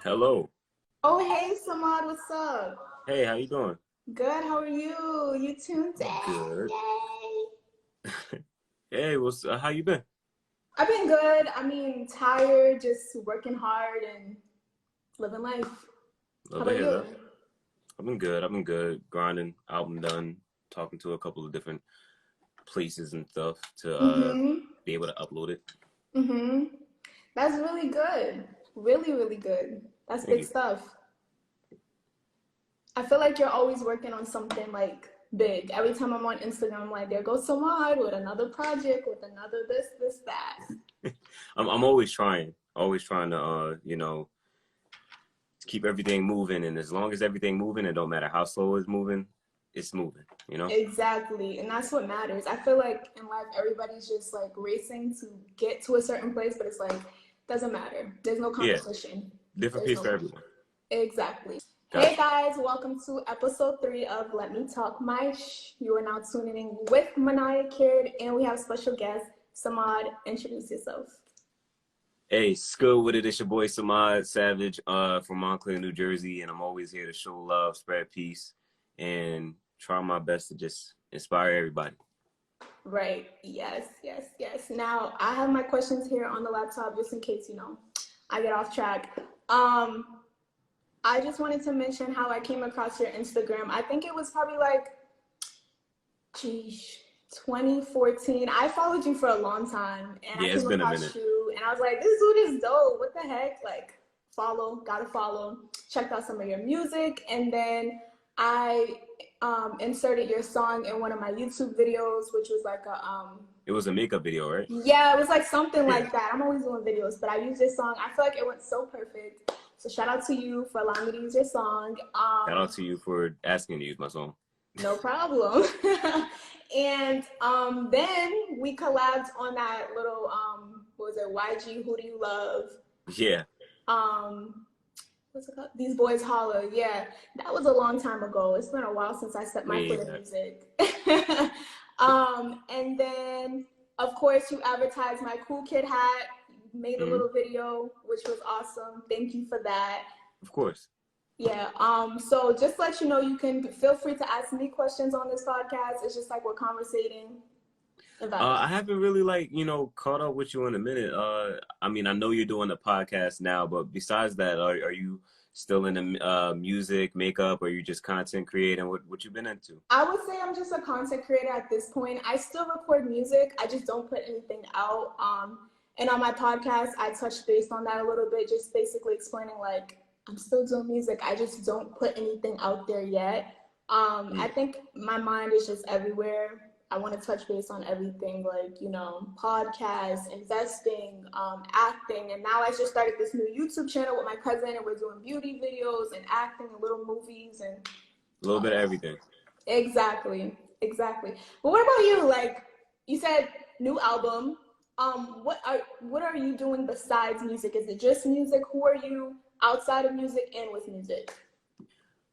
Hello. Oh, hey, Samad, what's up? Hey, how you doing? Good, how are you? You tuned in? Good. Yay! Hey, how you been? I've been good. Tired, just working hard and living life. How Love to about hear you? that. I've been good. I've been good. Grinding. Album done. Talking to a couple of different places and stuff to Mm-hmm. be able to upload it. Mm-hmm. That's really good. Really, really good. That's Thank big you. stuff. I feel like you're always working on something like big. Every time I'm on Instagram, I'm like, there goes Samad with another project, with another this, that. I'm always trying to keep everything moving. And as long as everything moving, it don't matter how slow it's moving. Exactly. And that's what matters. I feel like in life, everybody's just like racing to get to a certain place, but it's like, doesn't matter. There's no Yeah, competition. different There's pace no for competition. everyone. Exactly. Hey Gotcha. guys, welcome to episode 3 of Let Me Talk My Shh. You are now tuning in with Manaya Kid, and we have special guest, Samad. Introduce yourself. Hey, school with it. It's your boy Samad Savage from Montclair, New Jersey, and I'm always here to show love, spread peace, and try my best to just inspire everybody. Right. Yes, yes, yes. Now, I have my questions here on the laptop just in case, I get off track. Um, I just wanted to mention how I came across your Instagram. I think it was probably like, geez, 2014. I followed you for a long time and I Yeah, it's came been a across minute. you and I was like, this dude is dope. What the heck? Like, gotta follow. Checked out some of your music and then I inserted your song in one of my YouTube videos, which was like It was a makeup video, right? yeah, it was like something Yeah. like that. I'm always doing videos, but I used this song. I feel like it went so perfect. So shout out to you for allowing me to use your song. Shout out to you for asking to use my song. No problem. And then we collabed on that little what was it, YG Who Do You Love? Yeah. Um what's it called? These Boys Holler. Yeah, that was a long time ago. It's been a while since I set my Way foot in back. music. And then of course you advertised my cool kid hat, made a Hmm. little video, which was awesome. Thank you for that. Of course. Yeah. So just to let you know, you can feel free to ask me questions on this podcast. It's just like we're conversating and vibing. I haven't really caught up with you in a minute. I mean, I know you're doing the podcast now, but besides that, are you still in the music, makeup, or you just content creating? What you been into? I would say I'm just a content creator at this point. I still record music. I just don't put anything out. And on my podcast, I touch base on that a little bit, just basically explaining like I'm still doing music. I just don't put anything out there yet. I Mm. think my mind is just everywhere. I want to touch base on everything, like podcasts, investing, acting, and now I just started this new YouTube channel with my cousin, and we're doing beauty videos and acting and little movies and A little all bit of that. everything. Exactly, exactly. But what about you? Like you said, new album. What are you doing besides music? Is it just music? Who are you outside of music and with music?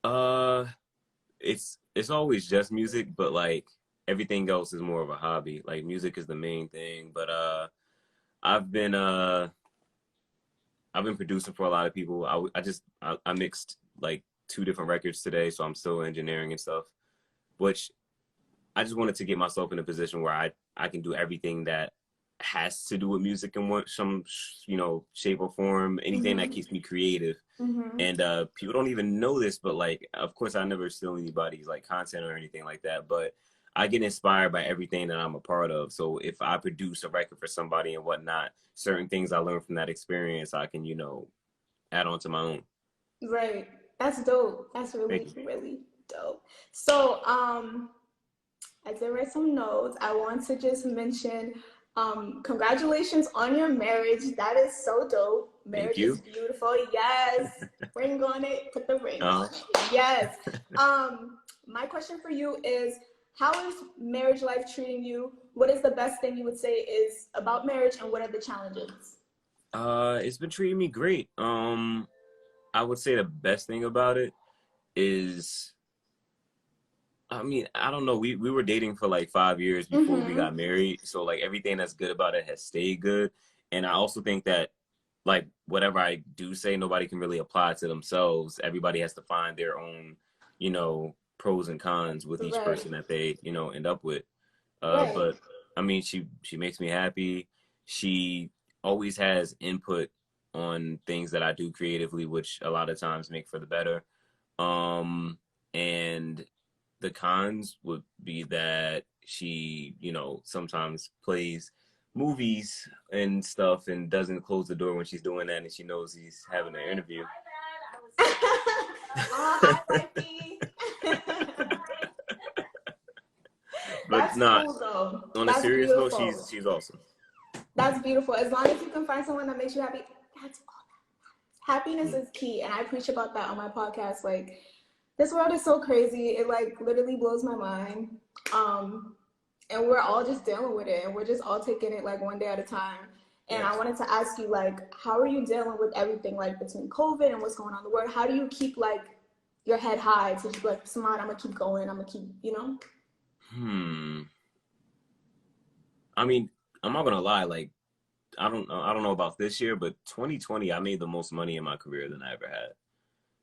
Uh, it's always just music, but like everything else is more of a hobby. Like music is the main thing, but I've been uh I've been producing for a lot of people. I mixed like 2 different records today, so I'm still engineering and stuff. Which I just wanted to get myself in a position where I can do everything that has to do with music in some shape or form. Anything that Mm-hmm. keeps me creative. Mm-hmm. And people don't even know this, but like, of course, I never steal anybody's like content or anything like that. But I get inspired by everything that I'm a part of. So if I produce a record for somebody and whatnot, certain things I learned from that experience, I can add on to my own. Right. That's dope. That's Thank really, you. really dope. So, I did write some notes. I want to just mention, congratulations on your marriage. That is so dope. Thank Marriage is you. beautiful. Yes. Ring on it. Put the ring Uh, on it. Yes. My question for you is, how is marriage life treating you? What is the best thing you would say is about marriage, and what are the challenges? it's been treating me great. I would say the best thing about it is, I mean, I don't know. We were dating for like 5 years before we Mm-hmm. got married. So like everything that's good about it has stayed good. And I also think that like whatever I do say, nobody can really apply to themselves. Everybody has to find their own, you know, pros and cons with each Right. person that they, you know, end up with. Right. But I mean, she makes me happy. She always has input on things that I do creatively, which a lot of times make for the better. And the cons would be that she, you know, sometimes plays movies and stuff and doesn't close the door when she's doing that, and she knows he's having an interview. Hi, wifey. But That's not cool though. on a That's serious note, beautiful. she's awesome. That's beautiful. As long as you can find someone that makes you happy, that's all. Happiness Mm. is key, and I preach about that on my podcast. Like, this world is so crazy. It like literally blows my mind. Um, and we're all just dealing with it, and we're just all taking it like one day at a time. And I Yes. wanted to ask you, like, how are you dealing with everything, like between COVID and what's going on in the world? How do you keep like your head high to just be like, smart, I'm gonna keep going, I'm gonna keep, you know? Hmm. I mean, I'm not gonna lie. Like, I don't know about this year, but 2020, I made the most money in my career than I ever had.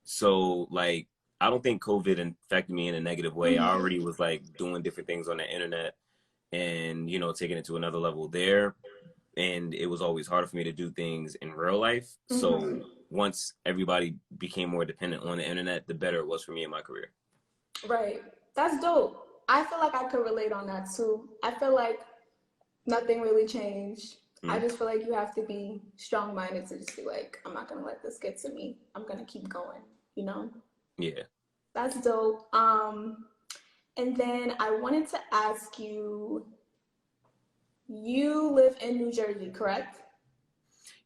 So, like, I don't think COVID affected me in a negative way. I Mm-hmm. already was like doing different things on the internet and, you know, taking it to another level there. And it was always harder for me to do things in real life. Mm-hmm. So once everybody became more dependent on the internet, the better it was for me in my career. Right. That's dope. I feel like I could relate on that too. I feel like nothing really changed. I Mm. just feel like you have to be strong minded to just be like, I'm not gonna let this get to me. I'm gonna keep going, you know? Yeah. That's dope. And then I wanted to ask you, you live in New Jersey, correct?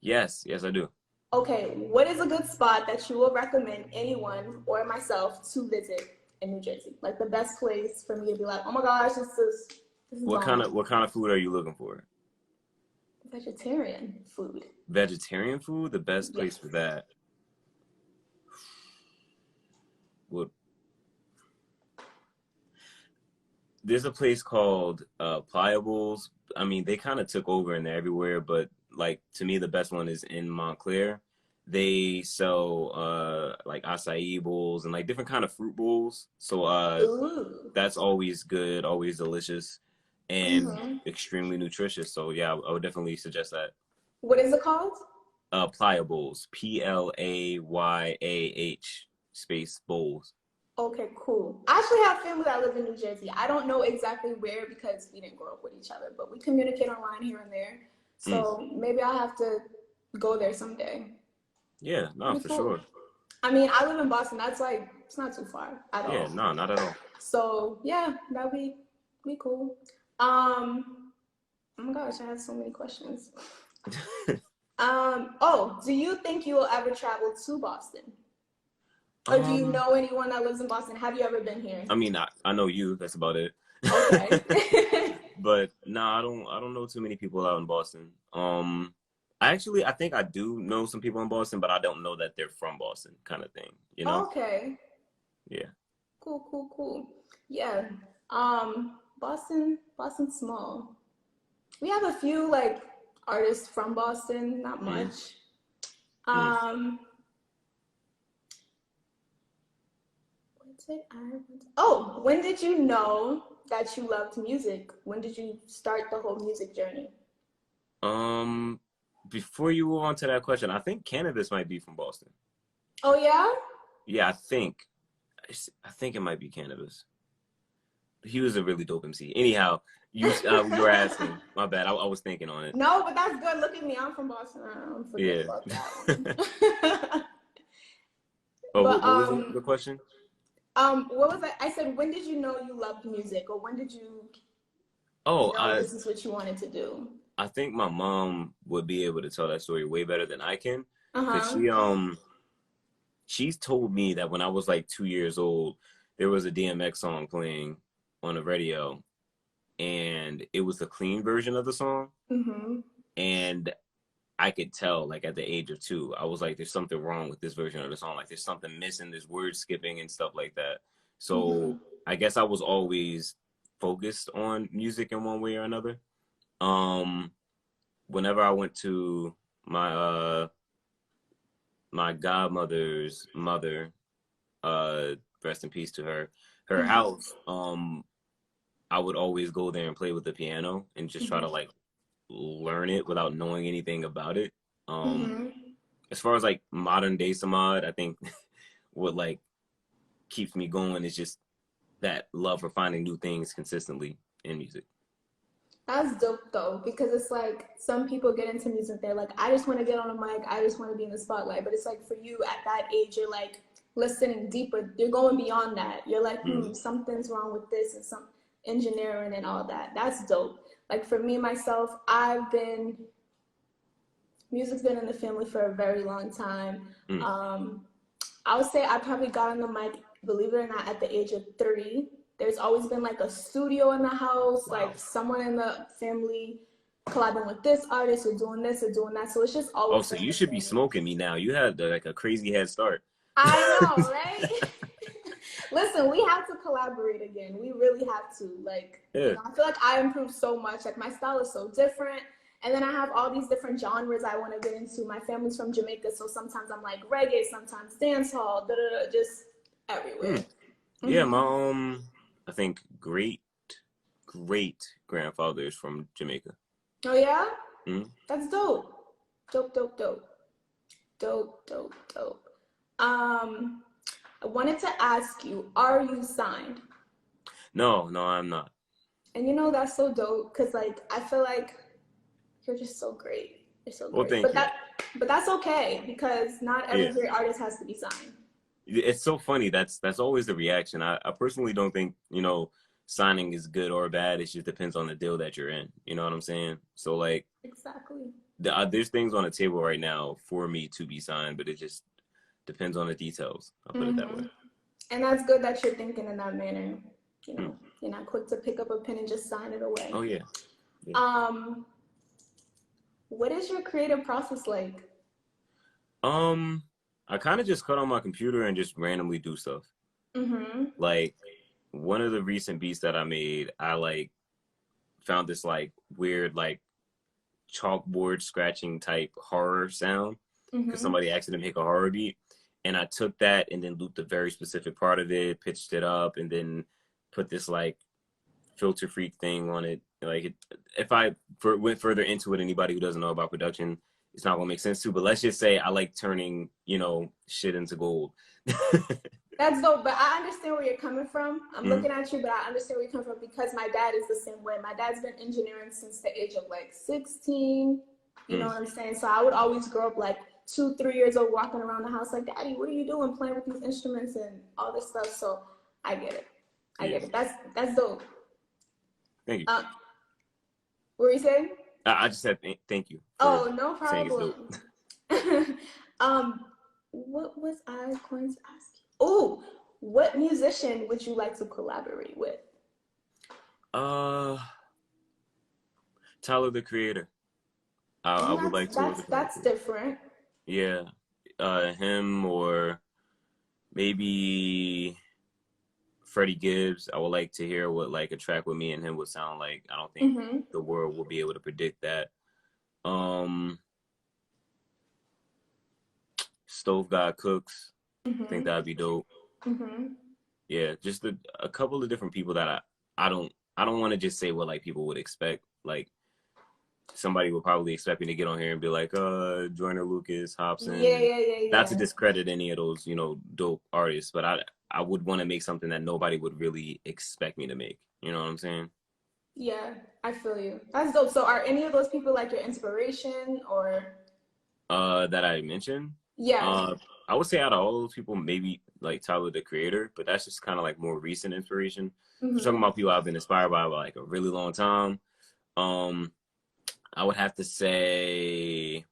Yes. Yes, I do. Okay, what is a good spot that you would recommend anyone or myself to visit in New Jersey? Like the best place for me to be like, oh my gosh, this is bomb. What kind of food are you looking for? Vegetarian food. Vegetarian food, the best place Yes. for that would there's a place called Pliables. I mean, they kind of took over and they're everywhere, but like to me, the best one is in Montclair. They sell like acai bowls and like different kind of fruit bowls. So Ooh. that's always good, always delicious, and Mm-hmm. extremely nutritious. So yeah, I would definitely suggest that. What is it called? Pliables, Playah space bowls. Okay, cool. I actually have family that live in New Jersey. I don't know exactly where because we didn't grow up with each other, but we communicate online here and there. Mm. So maybe I'll have to go there someday. Yeah, no, Pretty for cool. sure. I mean, I live in Boston. That's like it's not too far at Yeah, all. no, not at all. So yeah, that'd be cool. Um, oh my gosh, I have so many questions. Oh, do you think you will ever travel to Boston? Or do you um, know anyone that lives in Boston? Have you ever been here? I mean, I know you. That's about it. Okay. But no, I don't know too many people out in Boston. I think I do know some people in Boston, but I don't know that they're from Boston, kind of thing. You know? Okay. Yeah. Cool, cool, cool. Yeah. Boston's small. We have a few like artists from Boston, not Mm, much. mm. Um, what's it? Oh, when did you know that you loved music? When did you start the whole music journey? Um, Before you move on to that question, I think Cannabis might be from Boston. Oh yeah? Yeah, I think it might be Cannabis. He was a really dope MC. Anyhow, you were asking. My bad. I was thinking on it. No, but that's good. Look at me. I'm from Boston. I don't forget Yeah. about that one. Oh, But what was the question? what was I said, when did you know you loved music, or when did you Oh, know this is what you wanted to do? I think my mom would be able to tell that story way better than I can, because Uh-huh. she's told me that when I was like 2 years old, there was a DMX song playing on the radio, and it was the clean version of the song, Mm-hmm. and I could tell like at the age of two, I was like, there's something wrong with this version of the song. Like there's something missing, there's word skipping and stuff like that. Mm-hmm. So I guess I was always focused on music in one way or another. Um, Whenever I went to my my godmother's mother, rest in peace to her, her Mm-hmm. house, I would always go there and play with the piano and just try to Mm-hmm. like learn it without knowing anything about it. Um, Mm-hmm. as far as like modern day Samad, I think what like keeps me going is just that love for finding new things consistently in music. That's dope though, because it's like some people get into music, they're like, I just want to get on a mic, I just want to be in the spotlight. But it's like for you at that age, you're like listening deeper, you're going beyond that. You're like, Mm. something's wrong with this and some engineering and all that. That's dope. Like for me myself, music's been in the family for a very long time. Mm. Um, I would say I probably got on the mic, believe it or not, at the age of 3. There's always been like a studio in the house, Wow. like someone in the family collabing with this artist or doing this or doing that. So it's just Oh, always so been you in the should be family. smoking me now. You had like a crazy head start. I know, right? Listen, we have to collaborate again. We really have to. Like, Yeah. I feel like I improved so much. Like, my style is so different. And then I have all these different genres I want to get into. My family's from Jamaica, so sometimes I'm like reggae, sometimes dancehall, just everywhere. Mm. Yeah, my I think great grandfather is from Jamaica. Oh yeah, Mm. that's dope. Dope, dope, dope, dope, dope, dope. Um, I wanted to ask you, are you signed? No, no, I'm not. And you know that's so dope because like I feel like you're just so great. You're so Well, great. thank you. But that's okay because not every Yeah. great artist has to be signed. It's so funny. That's always the reaction. I personally don't think, signing is good or bad. It just depends on the deal that you're in. You know what I'm saying? So like Exactly. there's things on the table right now for me to be signed, but it just depends on the details. I'll put it that way. Mm-hmm. And that's good that you're thinking in that manner. You Hmm. know, you're not quick to pick up a pen and just sign it away. Oh yeah. Yeah. Um, what is your creative process like? Um, I kind of just cut on my computer and just randomly do stuff. Mm-hmm. Like one of the recent beats that I made, I like found this like weird like chalkboard scratching type horror sound because Mm-hmm. somebody asked me to make a horror beat, and I took that and then looped a very specific part of it, pitched it up, and then put this like filter freak thing on it. Like if I went further into it, anybody who doesn't know about production, it's not gonna make sense too. But let's just say I like turning shit into gold. That's dope, but I understand where you're coming from. I'm Mm, looking at you, but I understand where you're coming from because my dad is the same way. My dad's been engineering since the age of like 16. You know mm, what I'm saying? So I would always grow up like 2, 3 years old, walking around the house like, Daddy, what are you doing, playing with these instruments and all this stuff? So I get it. I yeah, get it. That's dope. thank you. Uh, what were you saying? I just said thank you for Oh, no saying it's dope. problem. um, what was I going to ask you? Oh, what musician would you like to collaborate with? Uh, Tyler the Creator. I And would that's like to work that's with him. that's different. Yeah, him or maybe Freddie Gibbs. I would like to hear what like a track with me and him would sound like. I don't think Mm-hmm. the world will be able to predict that. Um, Stove God Cooks. I think Mm-hmm. that'd be dope. Mm-hmm. Yeah, just a couple of different people that I don't want to just say what like people would expect. Like somebody would probably expect me to get on here and be like, Joyner Lucas, Yeah, Hobson. yeah, yeah, Not to yeah. discredit any of those, dope artists, but I would want to make something that nobody would really expect me to make. You know what I'm saying? Yeah, I feel you. That's dope. So are any of those people like your inspiration or That I mentioned. yeah. Uh, I would say out of all those people, maybe like Tyler the Creator, but that's just kind of like more recent inspiration. If we're talking Mm-hmm. about people I've been inspired by like a really long time. Um, I would have to say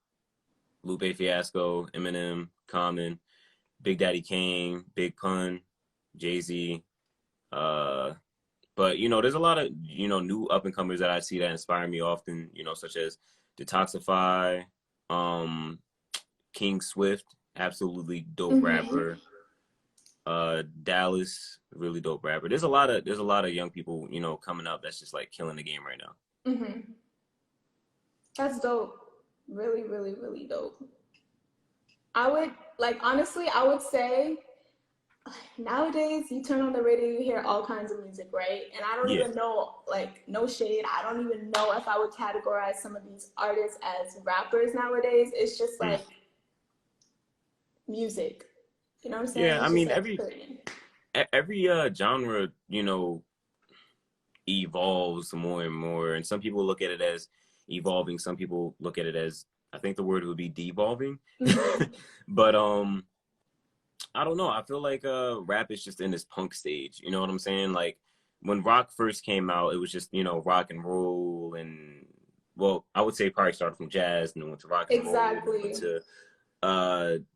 Lupe Fiasco, Eminem, Common, Big Daddy Kane, Big Pun, Jay-Z. Uh, but there's a lot of new up and comers that I see that inspire me often. Such as Detoxify, um, King Swift, absolutely dope Mm-hmm. rapper. Dallas, really dope rapper. There's a lot of young people coming up that's just like killing the game right now. Mm-hmm. That's dope. Really, really, really dope. I would like honestly, I would say nowadays you turn on the radio, you hear all kinds of music, right? And I don't Yeah. even know, like, no shade, I don't even know if I would categorize some of these artists as rappers nowadays. It's just Mm. like music. You know what I'm saying? Yeah, I It's just mean like period. every genre, you know, evolves more and more. And some people look at it as evolving. Some people look at it as, I think the word would be devolving. Mm-hmm. But I don't know. I feel like rap is just in this punk stage. You know what I'm saying? Like when rock first came out, it was just, you know, rock and roll and well, I would say probably started from jazz and then went to rock and roll, then went Exactly. to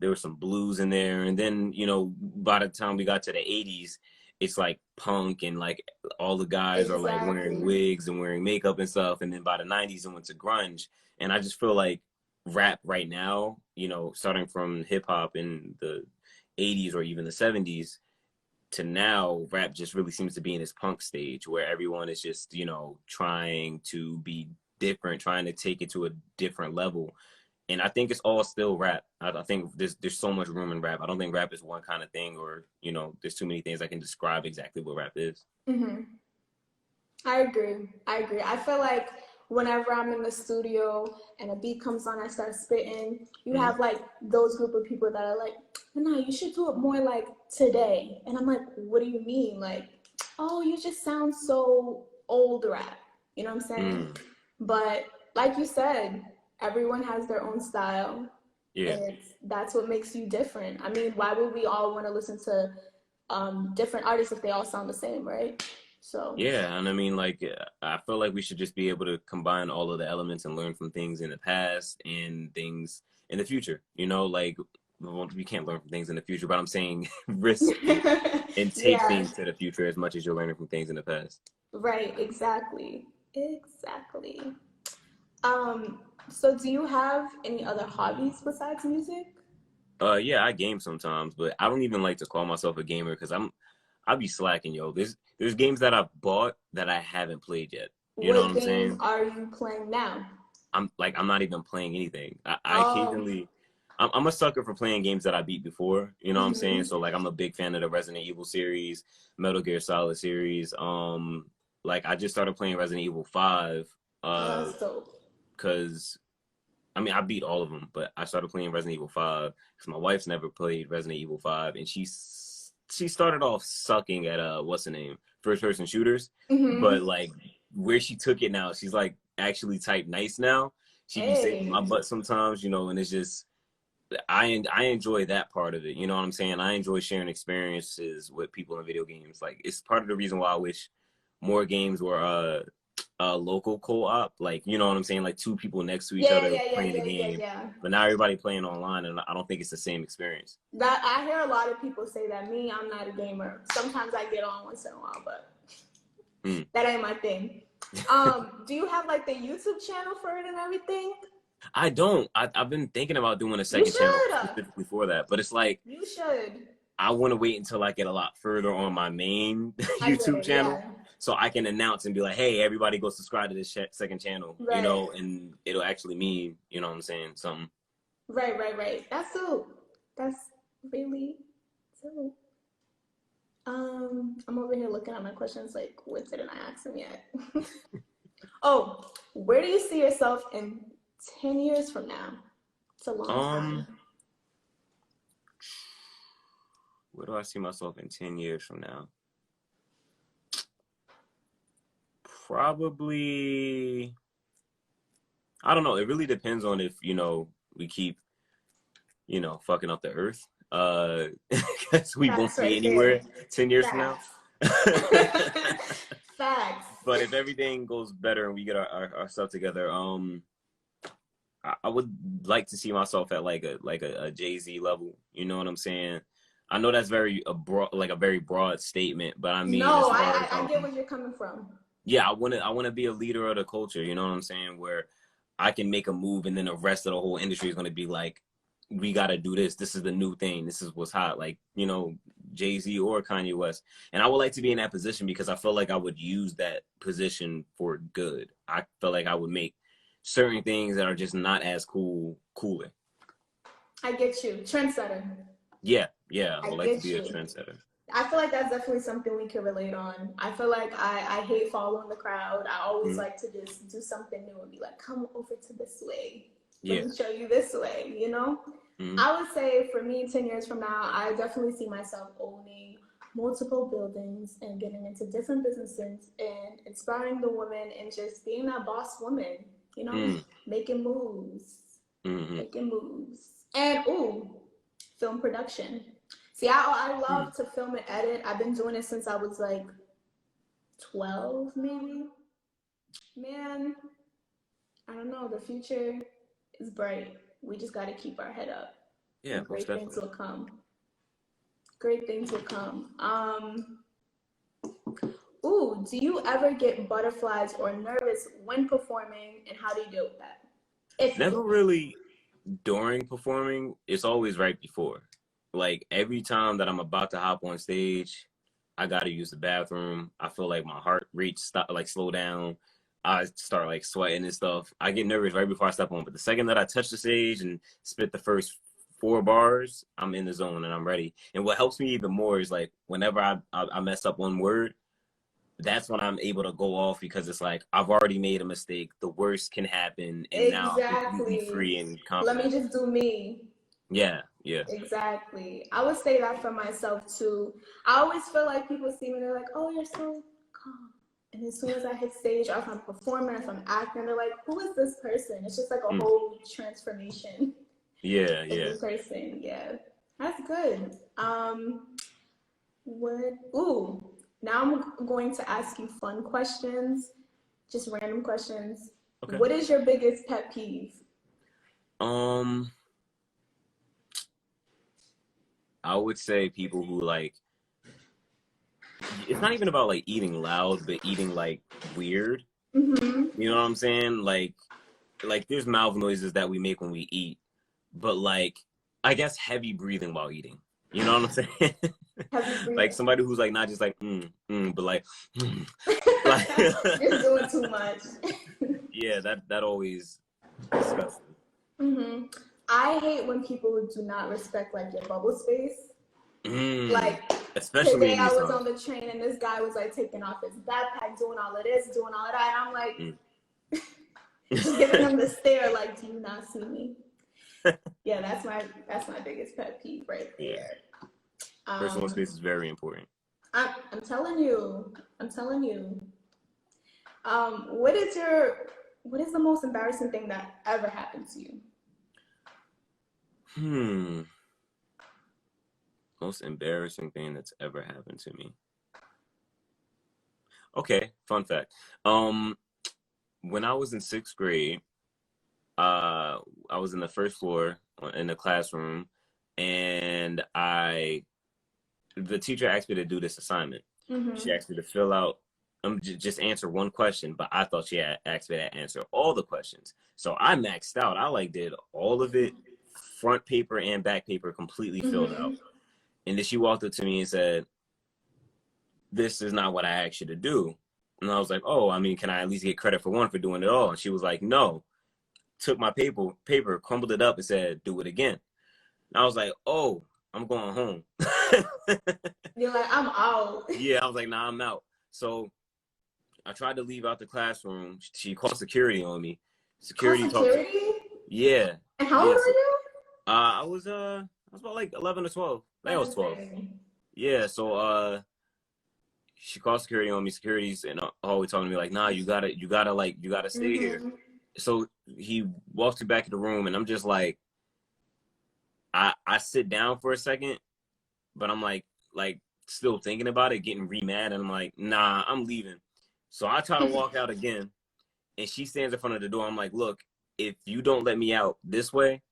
there was some blues in there, and then you know by the time we got to the 80s it's like punk and like all the guys are like wearing Exactly. wigs and wearing makeup and stuff, and then by the 90s it went to grunge. And I just feel like rap right now, you know, starting from hip-hop in the 80s or even the 70s to now, rap just really seems to be in this punk stage where everyone is just, you know, trying to be different, trying to take it to a different level. And I think it's all still rap. I think there's so much room in rap. I don't think rap is one kind of thing, or you know, there's too many things I can describe exactly what rap is. Mm-hmm. I agree. I agree. I feel like whenever I'm in the studio and a beat comes on, I start spitting. You Mm-hmm. have like those group of people that are like, no, you should do it more like today. And I'm like, what do you mean? Like, oh, you just sound so old rap. You know what I'm saying? Mm. But like you said, everyone has their own style, Yeah. and that's what makes you different. I mean, why would we all want to listen to different artists if they all sound the same, right? So. Yeah, and I mean, like, I feel like we should just be able to combine all of the elements and learn from things in the past and things in the future. You know, like, well, we can't learn from things in the future, but I'm saying risk and take Yeah, things to the future as much as you're learning from things in the past. right, exactly. Exactly. Um, so do you have any other hobbies besides music? Yeah, I game sometimes, but I don't even like to call myself a gamer because I'll be slacking, yo. There's games that I've bought that I haven't played yet. You know what What I'm game saying? are you playing now? I'm not even playing anything. I Oh, occasionally I'm a sucker for playing games that I beat before. You know what I'm saying? mm-hmm. So like I'm a big fan of the Resident Evil series, Metal Gear Solid series. Like I just started playing Resident Evil 5 Oh, uh that's dope. because I mean, I beat all of them, but I started playing Resident Evil 5 because my wife's never played Resident Evil 5, and she started off sucking at what's the name, first person shooters, but Mm-hmm. like where she took it now, she's like actually type nice now. She be saving my Hey, butt sometimes, you know, and it's just I enjoy that part of it. You know what I'm saying? I enjoy sharing experiences with people in video games. Like it's part of the reason why I wish more games were local co-op, like you know what I'm saying, like two people next to each yeah, other yeah, yeah, playing the yeah, yeah, game. yeah. But now everybody playing online, and I don't think it's the same experience. That I hear a lot of people say that. Me, I'm not a gamer. Sometimes I get on once in a while, but Hmm. that ain't my thing. Do you have like the YouTube channel for it and everything? I don't. I've been thinking about doing a You second channel should. specifically for that, but it's like You should. I want to wait until I get a lot further on my main I get YouTube it. channel Yeah. so I can announce and be like, hey, everybody go subscribe to this second channel, you Right. know, and it'll actually mean, you know what I'm saying, something. Right. Right. Right. That's dope. That's really dope. I'm over here looking at my questions like, what didn't I ask him yet? Oh, where do you see yourself in 10 years from now? It's a long Um, time. where do I see myself in 10 years from now? Probably, I don't know. It really depends on if, you know, we keep, you know, fucking up the earth. Because we won't Facts be right there. anywhere 10 years from now. Facts. Facts. But if everything goes better and we get our stuff together, I would like to see myself at like a Jay-Z level. You know what I'm saying? I know that's very a broad, like a very broad statement, but I mean as No, far as I get where you're coming from. yeah, I wanna be a leader of the culture. You know what I'm saying? Where I can make a move, and then the rest of the whole industry is gonna be like, we gotta do this. This is the new thing. This is what's hot. Like you know, Jay Z or Kanye West. And I would like to be in that position because I feel like I would use that position for good. I feel like I would make certain things that are just not as cool cooler. I get you. Trendsetter. Yeah, yeah, I I would like to get be a you. trendsetter. I feel like that's definitely something we can relate on. I feel like I hate following the crowd. I always Mm-hmm. like to just do something new and be like, come over to this way. Let Yeah. me show you this way, you know? Mm-hmm. I would say for me, 10 years from now, I definitely see myself owning multiple buildings and getting into different businesses and inspiring the women and just being that boss woman, you know, making moves, Mm-hmm. making moves. And ooh, film production. See, I Mm-hmm. love to film and edit. I've been doing it since I was like 12, maybe. Man, I don't know. The future is bright. We just got to keep our head up, Yeah, and most great things definitely. will come. Great things will come. Ooh, do you ever get butterflies or nervous when performing, and how do you deal with that? If you Never do. really during performing, it's always right before. Like every time that I'm about to hop on stage, I gotta use the bathroom. I feel like my heart rate stop like slow down. I start like sweating and stuff. I get nervous right before I step on, but the second that I touch the stage and spit the first 4 bars, I'm in the zone and I'm ready. And what helps me even more is like whenever I mess up one word, that's when I'm able to go off because it's like I've already made a mistake. The worst can happen, and now I'm completely Exactly. free and Let me confident. just do me. Yeah, yeah. Exactly. I would say that for myself too. I always feel like people see me, they're like, oh, you're so calm. And as soon as I hit stage, or if I'm performing, if I'm acting, they're like, who is this person? It's just like a Mm. whole transformation Yeah, in yeah. the person. Yeah. That's good. What ooh. Now I'm going to ask you fun questions, just random questions. Okay. What is your biggest pet peeve? Um, I would say people who like it's not even about like eating loud, but eating like weird. Mm-hmm. You know what I'm saying? Like there's mouth noises that we make when we eat, but like I guess heavy breathing while eating. You know what I'm saying? Heavy Like breathing. somebody who's like not just like but like like You're doing too much. yeah, that always disgusts me. Hmm. I hate when people do not respect like your bubble space. Mm, Like especially today in I these was times. on the train and this guy was like taking off his backpack, doing all of this, doing all of that. And I'm like Mm. just giving him the stare, like, do you not see me? Yeah, that's my biggest pet peeve right Yeah, there. personal Um, space is very important. I'm telling you, I'm telling you. What is the most embarrassing thing that ever happened to you? Hmm, most embarrassing thing that's ever happened to me. Okay, fun fact. Um, when I was in 6th grade, uh, I was in the first floor in the classroom, and the teacher asked me to do this assignment. She Mm-hmm. asked me to fill out, just answer one question, but I thought she had asked me to answer all the questions. So I maxed out. I like did all of it, front paper and back paper, completely filled Mm-hmm. out. And then she walked up to me and said, "This is not what I asked you to do." And I was like, "Oh, I mean, can I at least get credit for one for doing it all?" And she was like, "No." Took my paper, crumbled it up, and said, "Do it again." And I was like, "Oh, I'm going home." You're like, I'm out. Yeah, I was like, "Nah, I'm out." So I tried to leave out the classroom. She called security on me. Call Security talked to, security? yeah, And how old yeah. are So, you? I was about like 11 or 12. I think I That's was 12. insane. Yeah, so she called security on me. Security's and always talking to me like, "Nah, you gotta stay here." Mm-hmm. So he walks me back in the room, and I'm just like, I sit down for a second, but I'm like still thinking about it, getting re-mad, and I'm like, "Nah, I'm leaving." So I try to walk out again, and she stands in front of the door. I'm like, "Look, if you don't let me out this way,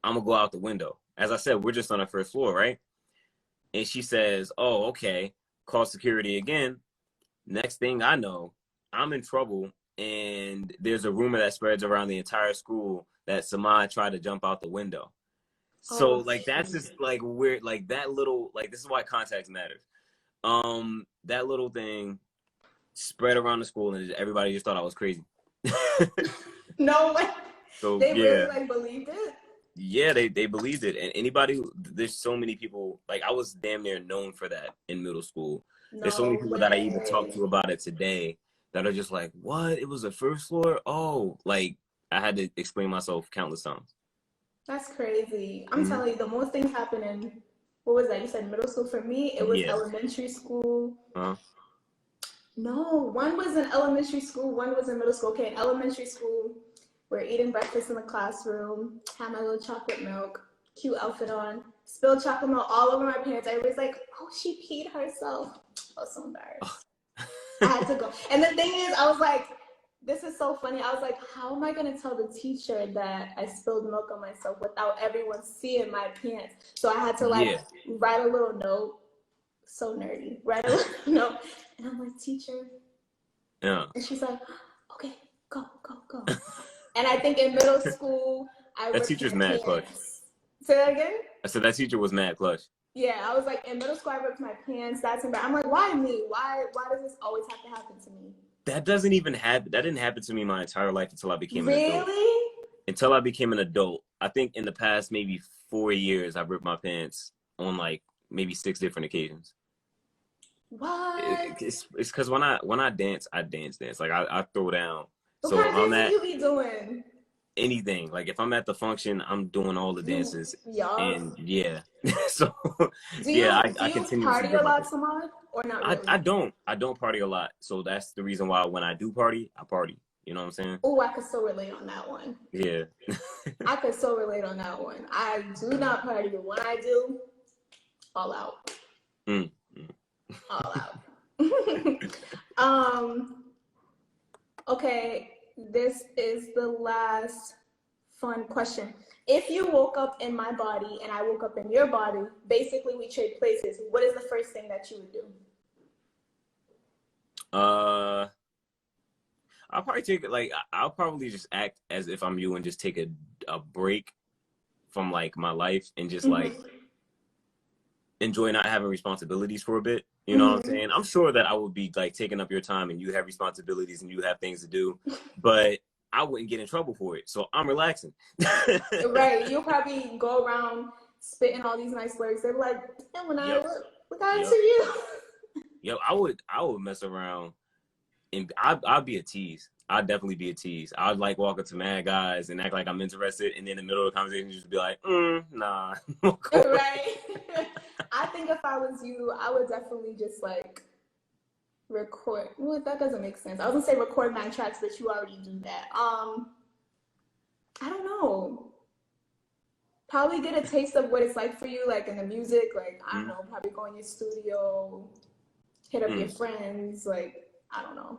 I'm gonna go out the window." As I said, we're just on the first floor, right? And she says, "Oh, okay." Call security again. Next thing I know, I'm in trouble, and there's a rumor that spreads around the entire school that Samad tried to jump out the window. So Oh, like that's shoot. just like weird, like that little like this is why context matters. That little thing spread around the school, and everybody just thought I was crazy. No way. So They really yeah, like believed it? Yeah, they believed it. And anybody there's so many people, like I was damn near known for that in middle school. There's so many No people that I even talk way. to about it today that are just like, what? It was the first floor? Oh, like I had to explain myself countless times. That's crazy. I'm Hmm. telling you, the most things happen in, what was that? You said middle school. For me, it was Yeah. elementary school. Uh-huh. No, one was in elementary school, one was in middle school. Okay, in elementary school, we're eating breakfast in the classroom, had my little chocolate milk, cute outfit on, spilled chocolate milk all over my pants. Everybody's like, oh, she peed herself. I was so embarrassed. I had to go. And the thing is, I was like, this is so funny. I was like, how am I going to tell the teacher that I spilled milk on myself without everyone seeing my pants? So I had to like Yeah. write a little note. So nerdy. Write a little note. And I'm like, teacher. Yeah. And she's like, okay, go, go, go. And I think in middle school, I That ripped teacher's my mad clutch. pants. Say that again? I said that teacher was mad clutch. Yeah, I was like, in middle school, I ripped my pants. That's embarrassing. I'm like, why me? Why does this always have to happen to me? That doesn't even happen. That didn't happen to me my entire life until I became an adult. Really? Until I became an adult, I think in the past maybe 4 years, I've ripped my pants on like maybe 6 different occasions. What? It's because when I dance, I dance. Like I throw down. What So kind if of I'm dancing at you be doing? anything, like if I'm at the function, I'm doing all the You, dances, y'all. and yeah. So Do yeah, you I do you continuously party rip a my lot, pants. Samad, or not I really? don't party a lot, so that's the reason why when I do party, I party. You know what I'm saying? Oh, I could so relate on that one. Yeah. I could so relate on that one. I do not party, but when I do, all out, Mm, mm. all out. um. Okay, this is the last fun question. If you woke up in my body and I woke up in your body, basically we trade places. What is the first thing that you would do? Uh, I'll probably take like I'll probably just act as if I'm you and just take a break from like my life and just like Mm-hmm. enjoy not having responsibilities for a bit. You know what I'm Mm-hmm. saying? I'm sure that I would be like taking up your time and you have responsibilities and you have things to do, but I wouldn't get in trouble for it. So I'm relaxing. Right. You'll probably go around spitting all these nice words. They're like, yeah, when I Yep. look out to Yep. you. Yep. I would mess around and I'd be a tease. I'd definitely be a tease. I'd like walk up to mad guys and act like I'm interested, and then in the middle of the conversation, just be like, nah. Right. I think if I was you, I would definitely just like record. Well, that doesn't make sense. I was gonna say record 9 tracks, but you already do that. I don't know. Probably get a taste of what it's like for you, like in the music. Like I don't Mm, know, probably go in your studio, hit up your mm. friends. Like I don't know.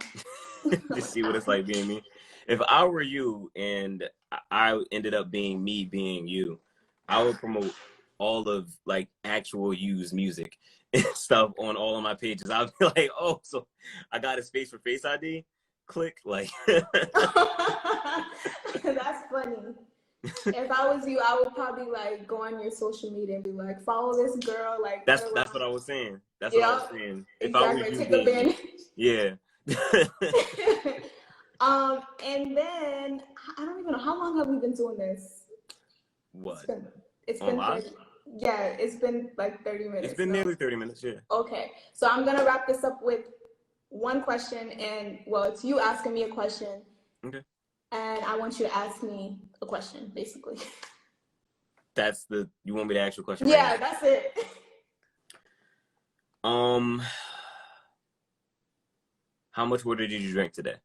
Just see what it's like being me. If I were you and I ended up being me being you, I would promote all of like actual used music and stuff on all of my pages. I'd be like, oh, so I got a space for Face ID. Click like That's funny. If I was you, I would probably like go on your social media and be like, follow this girl, like put her that's what on. I was saying. That's what I was Yeah, saying. If I was exactly. you Take a being me, band. yeah. And then I don't even know how long have we been doing this. It's What? been it's On been live? 30. Yeah, it's been like 30 It's minutes. been No. nearly 30 minutes, yeah. Okay, so I'm gonna wrap this up with one question, and well, it's you asking me a question, Okay. and I want you to ask me a question, basically. You want me to ask you a question right Yeah, now? that's it. Um, how much water did you drink today?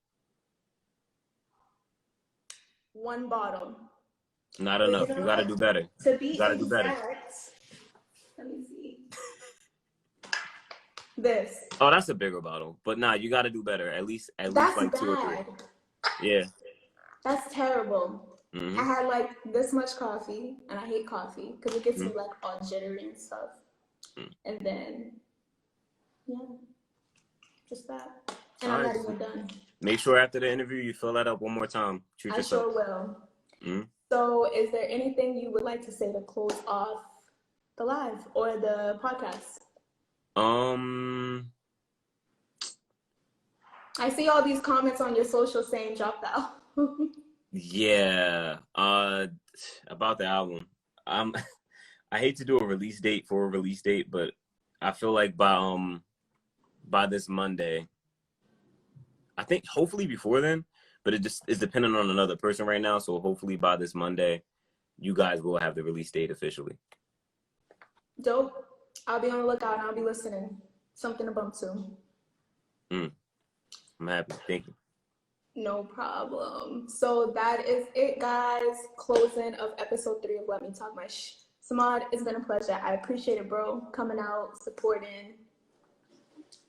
One bottle. Not But you enough. know You got to what? do better. To You be got to do better. exact, let me see. This. Oh, that's a bigger bottle. But nah, you got to do better. At least That's like two or three. bad. Yeah. That's terrible. I Mm-hmm. had like this much coffee, and I hate coffee because it gets Mm-hmm. me like all jittery and stuff. And then, yeah, just that. And All I'm right. not even done. Make sure after the interview you fill that up one more time. Treat I yourself. sure will. Mm-hmm. So, is there anything you would like to say to close off the live or the podcast? Um. I see all these comments on your social saying drop the album. Yeah. about the album. Um, I hate to do a release date for a release date, but I feel like by this Monday, I think hopefully before then, but it just is dependent on another person right now. So hopefully by this Monday, you guys will have the release date officially. Dope. I'll be on the lookout and I'll be listening. Something to bump to. I'm happy. Thank you. No problem. So that is it, guys. Closing of episode 3 of Let Me Talk My Shh. Samad, it's been a pleasure. I appreciate it, bro. Coming out, supporting,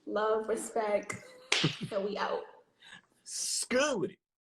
love, respect, and we out. School with it.